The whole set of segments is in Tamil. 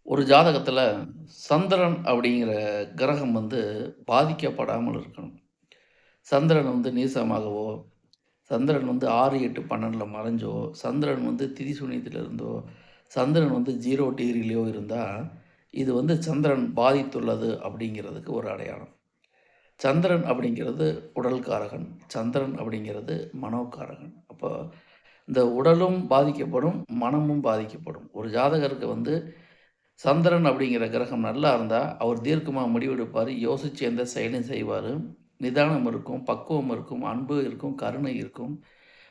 ஒரு ஜாதகத்துல சந்திரன் அப்படிங்கிற கிரகம் வந்து பாதிக்கப்படாமல் இருக்கணும். சந்திரன் வந்து நீசமாகவோ, சந்திரன் வந்து 6, 8, 12ல மறைஞ்சோ, சந்திரன் வந்து திதிசூனியத்தில இருந்தோ, சந்திரன் வந்து 0 டிகிரிலயோ இருந்தா, இது வந்து சந்திரன் பாதித்துள்ளது அப்படிங்கிறதுக்கு ஒரு அடையாளம். சந்திரன் அப்படிங்கிறது உடல்காரகன். சந்திரன் அப்படிங்கிறது மனோகாரகன். அப்போ இந்த உடலும் பாதிக்கப்படும், மனமும் பாதிக்கப்படும். ஒரு ஜாதகருக்கு வந்து சந்திரன் அப்படிங்கிற கிரகம் நல்லா இருந்தா, அவர் தீர்க்கமா முடிவெடுப்பாரு. யோசிச்சு எந்த செயலையும் செய்வாரு. நிதானம் இருக்கும், பக்குவம் இருக்கும், அன்பு இருக்கும், கருணை இருக்கும்.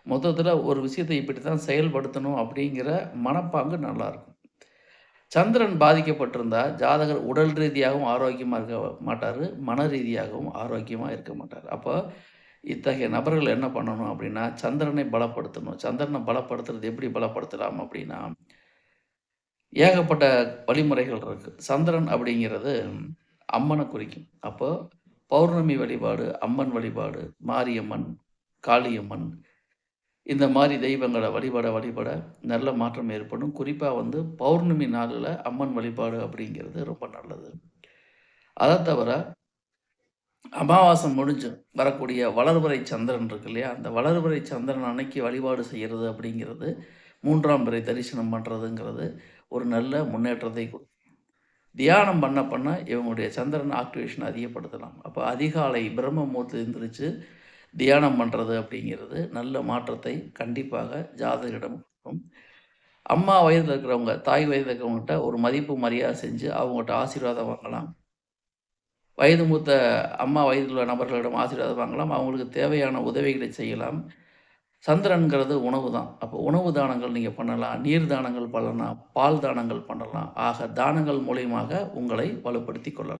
மொத்தத்தில ஒரு விஷயத்த இப்படித்தான் செயல்படுத்தணும் அப்படிங்கிற மனப்பாங்கு நல்லாருக்கும். சந்திரன் பாதிக்கப்பட்டிருந்தா, ஜாதகர் உடல் ரீதியாகவும் ஆரோக்கியமா இருக்க மாட்டாரு. மன ரீதியாகவும் ஆரோக்கியமா இருக்க மாட்டாரு. அப்போ இத்தகைய நபர்கள் என்ன பண்ணணும் அப்படின்னா, சந்திரனை பலப்படுத்தணும். சந்திரன பலப்படுத்துறது எப்படி பலப்படுத்தலாம் அப்படின்னா ஏகப்பட்ட வழிமுறைகள் இருக்கு. சந்திரன் அப்படிங்கிறது அம்மன குறிக்கும். அப்போ பௌர்ணமி வழிபாடு, அம்மன் வழிபாடு, மாரியம்மன், காளியம்மன் இந்த மாரி தெய்வங்கள வழிபட நல்ல மாற்றம் ஏற்படும். குறிப்பா வந்து பௌர்ணமி நாள்ல அம்மன் வழிபாடு அப்படிங்கிறது ரொம்ப நல்லது. அத தவிர அமாவாசை முடிஞ்சு வரக்கூடிய வளர்பிறை சந்திரன் இருக்கு இல்லையா? அந்த வளர்பிறை சந்திரன் அன்னைக்கு வழிபாடு செய்யறது அப்படிங்கிறது 3ஆம் பிறை தரிசனம் பண்றதுங்கிறது ஒரு நல்ல முன்னேற்றத்தை தியானம் பண்ண இவங்களுடைய சந்திரன் ஆக்டிவேஷன் அதிகப்படுத்தலாம். அப்போ அதிகாலை பிரம்ம முகூர்த்தம் எந்திரிச்சு தியானம் பண்ணுறது அப்படிங்கிறது நல்ல மாற்றத்தை கண்டிப்பாக ஜாதகரிடம் கொடுக்கும். அம்மா வயதில் இருக்கிறவங்க, தாய் வயதில் இருக்கிறவங்ககிட்ட ஒரு மதிப்பு மரியாதை செஞ்சு அவங்ககிட்ட ஆசீர்வாதம் வாங்கலாம். வயது மூத்த அம்மா வயதில் உள்ள நபர்களிடம் ஆசீர்வாதம் வாங்கலாம். அவங்களுக்கு தேவையான உதவிகளை செய்யலாம். சந்திரன்கிறது உணவு தான். அப்போ உணவு தானங்கள் நீங்க பண்ணலாம். நீர் தானங்கள் பண்ணலாம். பால் தானங்கள் பண்ணலாம். ஆக தானங்கள் மூலியமாக உங்களை வலுப்படுத்திக் கொள்ளலாம்.